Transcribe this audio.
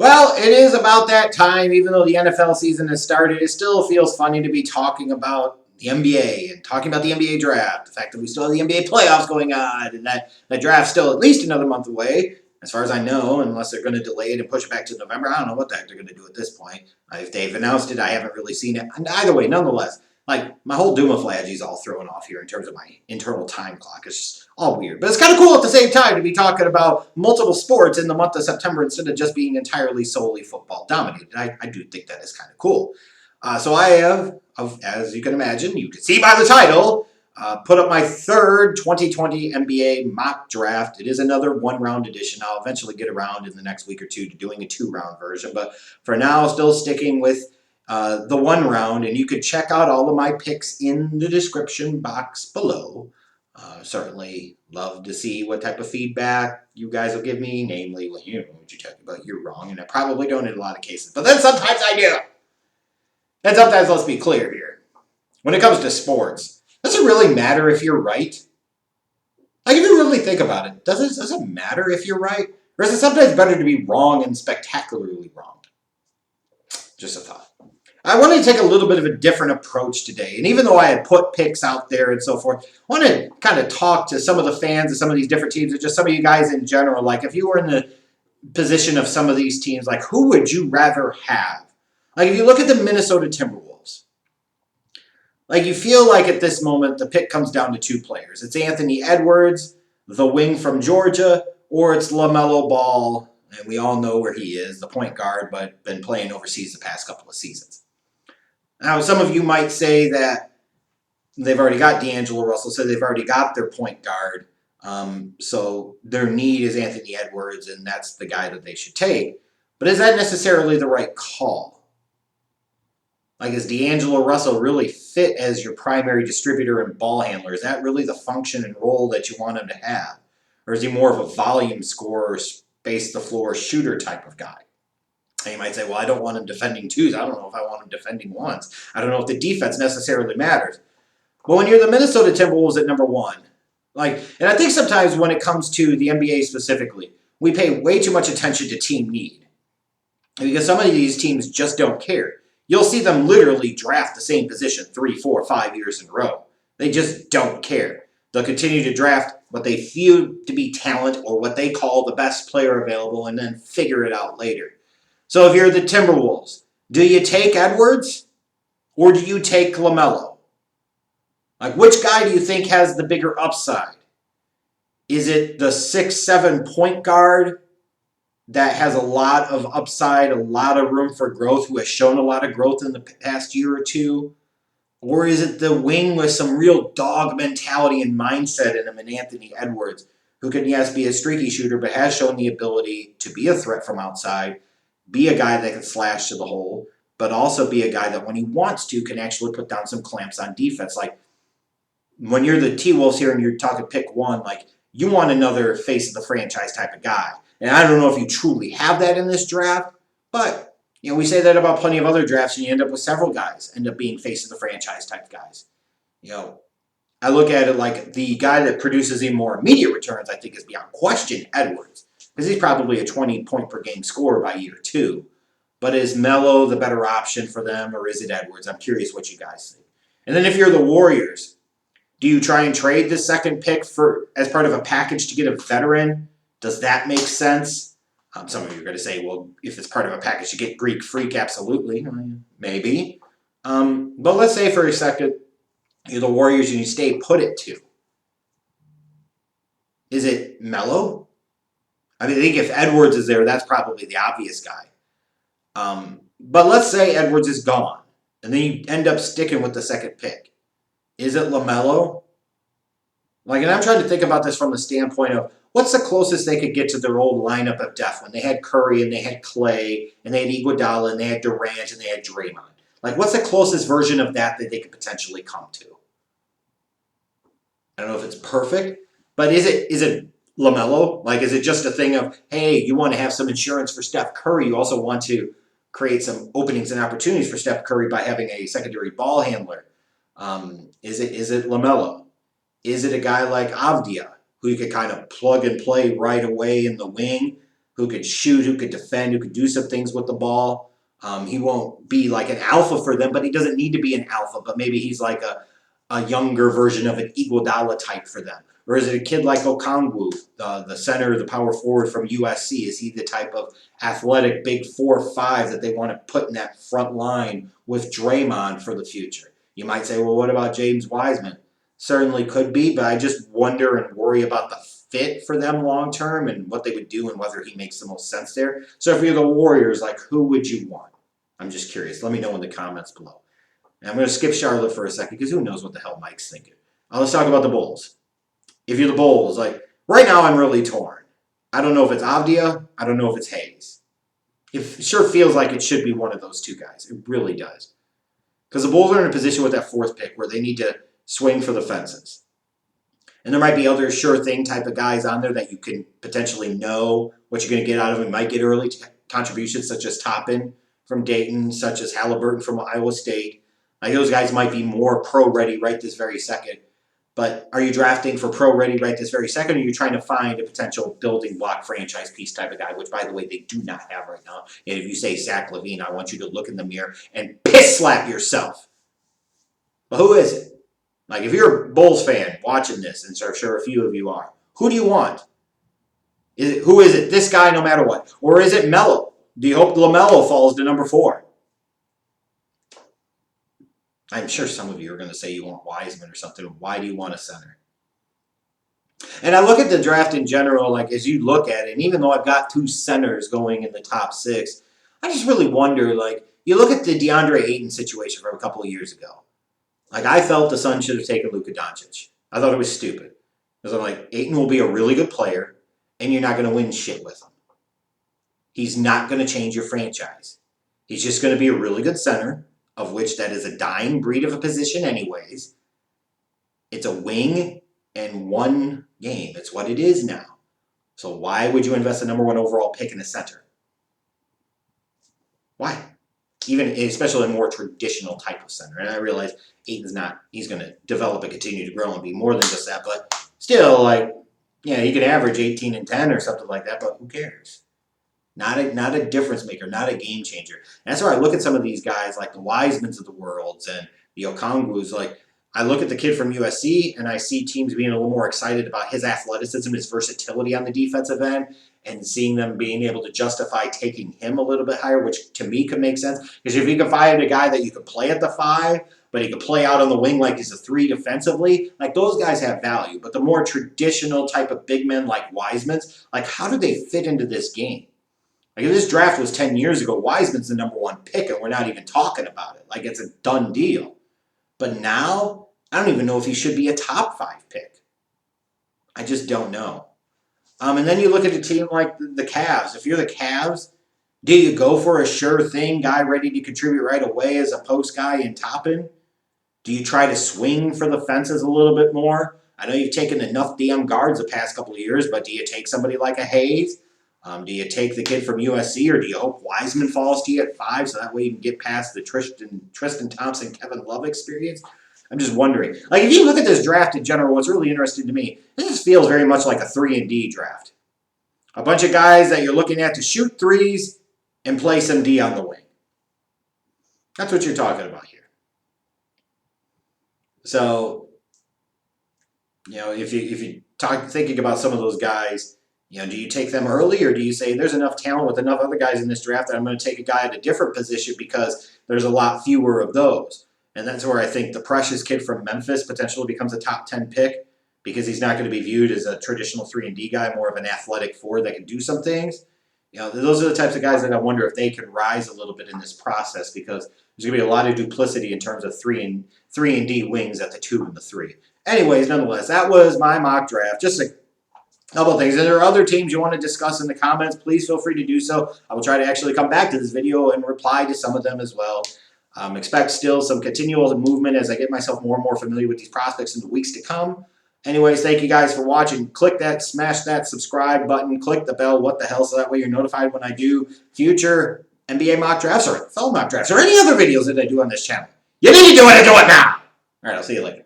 Well, it is about that time. Even though the NFL season has started, it still feels funny to be talking about the NBA and talking about the NBA draft. The fact that we still have the NBA playoffs going on and that the draft's still at least another month away, as far as I know, unless they're going to delay it and push it back to November. I don't know what the heck they're going to do at this point. If they've announced it, I haven't really seen it. And either way, nonetheless, like my whole Doomaflagy is all thrown off here in terms of my internal time clock. It's just all weird. But it's kind of cool at the same time to be talking about multiple sports in the month of September instead of just being entirely solely football dominated. I do think that is kind of cool. So I have, as you can imagine, you can see by the title, put up my third 2020 NBA mock draft. It is another one-round edition. I'll eventually get around in the next week or two to doing a two-round version. But for now, still sticking with the one round. And you can check out all of my picks in the description box below. Certainly love to see what type of feedback you guys will give me. Namely, well, you know what you're talking about. You're wrong. And I probably don't in a lot of cases. But then sometimes I do. And sometimes, let's be clear here. When it comes to sports, does it really matter if you're right? Like, if you really think about it, does it matter if you're right? Or is it sometimes better to be wrong and spectacularly wrong? Just a thought. I wanted to take a little bit of a different approach today. And even though I had put picks out there and so forth, I want to kind of talk to some of the fans of some of these different teams and just some of you guys in general. Like, if you were in the position of some of these teams, like, who would you rather have? Like, if you look at the Minnesota Timberwolves, like, you feel like at this moment the pick comes down to two players. It's Anthony Edwards, the wing from Georgia, or it's LaMelo Ball, and we all know where he is, the point guard, but been playing overseas the past couple of seasons. Now, some of you might say that they've already got D'Angelo Russell, so they've already got their point guard, so their need is Anthony Edwards, and that's the guy that they should take. But is that necessarily the right call? Like, does D'Angelo Russell really fit as your primary distributor and ball handler? Is that really the function and role that you want him to have? Or is he more of a volume scorer, space-the-floor shooter type of guy? And you might say, well, I don't want him defending twos. I don't know if I want him defending ones. I don't know if the defense necessarily matters. But when you're the Minnesota Timberwolves at number one, and I think sometimes when it comes to the NBA specifically, we pay way too much attention to team need. Because some of these teams just don't care. You'll see them literally draft the same position 3, 4, 5 years in a row. They just don't care. They'll continue to draft what they feel to be talent or what they call the best player available and then figure it out later. So if you're the Timberwolves, do you take Edwards or do you take LaMelo? Like, which guy do you think has the bigger upside? Is it the 6'7" point guard that has a lot of upside, a lot of room for growth, who has shown a lot of growth in the past year or two? Or is it the wing with some real dog mentality and mindset in him in Anthony Edwards, who can, yes, be a streaky shooter, but has shown the ability to be a threat from outside, be a guy that can slash to the hole, but also be a guy that when he wants to can actually put down some clamps on defense. Like, when you're the T-Wolves here and you're talking pick one, like, you want another face of the franchise type of guy. And I don't know if you truly have that in this draft, but, you know, we say that about plenty of other drafts, and you end up with several guys end up being face of the franchise type guys. You know, I look at it like the guy that produces even more immediate returns, I think, is beyond question Edwards, because he's probably a 20-point-per-game scorer by year two. But is Melo the better option for them, or is it Edwards? I'm curious what you guys think. And then if you're the Warriors, do you try and trade this second pick as part of a package to get a veteran? Does that make sense? Some of you are going to say, well, if it's part of a package to get Greek Freak, absolutely. Maybe. But let's say for a second, you're the Warriors and you stay put at 2. Is it Melo? I mean, I think if Edwards is there, that's probably the obvious guy. But let's say Edwards is gone, and then you end up sticking with the second pick. Is it LaMelo? And I'm trying to think about this from the standpoint of, what's the closest they could get to their old lineup of death when they had Curry and they had Clay and they had Iguodala and they had Durant and they had Draymond? What's the closest version of that they could potentially come to? I don't know if it's perfect, but is it LaMelo? Is it just a thing of, hey, you want to have some insurance for Steph Curry, you also want to create some openings and opportunities for Steph Curry by having a secondary ball handler? Is it LaMelo? Is it a guy like Avdija, who you could kind of plug and play right away in the wing, who could shoot, who could defend, who could do some things with the ball. He won't be like an alpha for them, but he doesn't need to be an alpha. But maybe he's like a younger version of an Iguodala type for them. Or is it a kid like Okongwu, the center, the power forward from USC? Is he the type of athletic big 4-5 that they want to put in that front line with Draymond for the future? You might say, well, what about James Wiseman? Certainly could be, but I just wonder and worry about the fit for them long term and what they would do and whether he makes the most sense there. So if you're the Warriors, like, who would you want? I'm just curious. Let me know in the comments below. And I'm going to skip Charlotte for a second because who knows what the hell Mike's thinking. Let's talk about the Bulls. If you're the Bulls, like, right now I'm really torn. I don't know if it's Avdija. I don't know if it's Hayes. It sure feels like it should be one of those two guys. It really does. Because the Bulls are in a position with that 4th pick where they need to swing for the fences. And there might be other sure thing type of guys on there that you can potentially know what you're going to get out of them. You might get early contributions such as Toppin from Dayton, such as Haliburton from Iowa State. Like, those guys might be more pro-ready right this very second. But are you drafting for pro-ready right this very second, or are you trying to find a potential building block franchise piece type of guy, which, by the way, they do not have right now. And if you say Zach LaVine, I want you to look in the mirror and piss slap yourself. But who is it? Like, if you're a Bulls fan watching this, and so I'm sure a few of you are, who do you want? Who is it? This guy no matter what? Or is it Melo? Do you hope LaMelo falls to number 4? I'm sure some of you are going to say you want Wiseman or something. Why do you want a center? And I look at the draft in general, like, as you look at it, and even though I've got 2 centers going in the top 6, I just really wonder, like, you look at the DeAndre Ayton situation from a couple of years ago. Like, I felt the Suns should have taken Luka Doncic. I thought it was stupid. Because I'm like, Ayton will be a really good player, and you're not going to win shit with him. He's not going to change your franchise. He's just going to be a really good center, of which that is a dying breed of a position anyways. It's a wing and one game. It's what it is now. So why would you invest a number 1 overall pick in a center? Why? Even, especially a more traditional type of center. And I realize Ayton's not, he's going to develop and continue to grow and be more than just that. But still, like, yeah, he could average 18 and 10 or something like that, but who cares? Not a difference maker, not a game changer. And that's where I look at some of these guys like the Wisemans of the world and the Okongwus. Like, I look at the kid from USC and I see teams being a little more excited about his athleticism, his versatility on the defensive end, and seeing them being able to justify taking him a little bit higher, which to me could make sense. Because if you can find a guy that you could play at the 5, but he could play out on the wing like he's a 3 defensively, like, those guys have value. But the more traditional type of big men like Wiseman's, like, how do they fit into this game? Like, if this draft was 10 years ago, Wiseman's the number 1 pick, and we're not even talking about it. Like, it's a done deal. But now, I don't even know if he should be a top 5 pick. I just don't know. And then you look at a team like the Cavs. If you're the Cavs, do you go for a sure thing guy ready to contribute right away as a post guy in Toppin? Do you try to swing for the fences a little bit more? I know you've taken enough damn guards the past couple of years, but do you take somebody like a Hayes? Do you take the kid from USC, or do you hope Wiseman falls to you at 5 so that way you can get past the Tristan Thompson, Kevin Love experience? I'm just wondering. Like, if you look at this draft in general, what's really interesting to me, this just feels very much like a 3-and-D draft. A bunch of guys that you're looking at to shoot threes and play some D on the wing. That's what you're talking about here. So, you know, if you thinking about some of those guys, you know, do you take them early, or do you say there's enough talent with enough other guys in this draft that I'm going to take a guy at a different position because there's a lot fewer of those? And that's where I think the Precious kid from Memphis potentially becomes a top 10 pick, because he's not going to be viewed as a traditional 3-and-D guy, more of an athletic 4 that can do some things. You know, those are the types of guys that I wonder if they can rise a little bit in this process, because there's going to be a lot of duplicity in terms of 3-and-D wings at the 2 and the 3. Anyways, nonetheless, that was my mock draft. Just a couple of things. If there are other teams you want to discuss in the comments, please feel free to do so. I will try to actually come back to this video and reply to some of them as well. Expect still some continual movement as I get myself more and more familiar with these prospects in the weeks to come. Anyways, thank you guys for watching. Click that, smash that subscribe button, click the bell, what the hell, so that way you're notified when I do future NBA mock drafts or NFL mock drafts or any other videos that I do on this channel. You need to do it and do it now. All right, I'll see you later.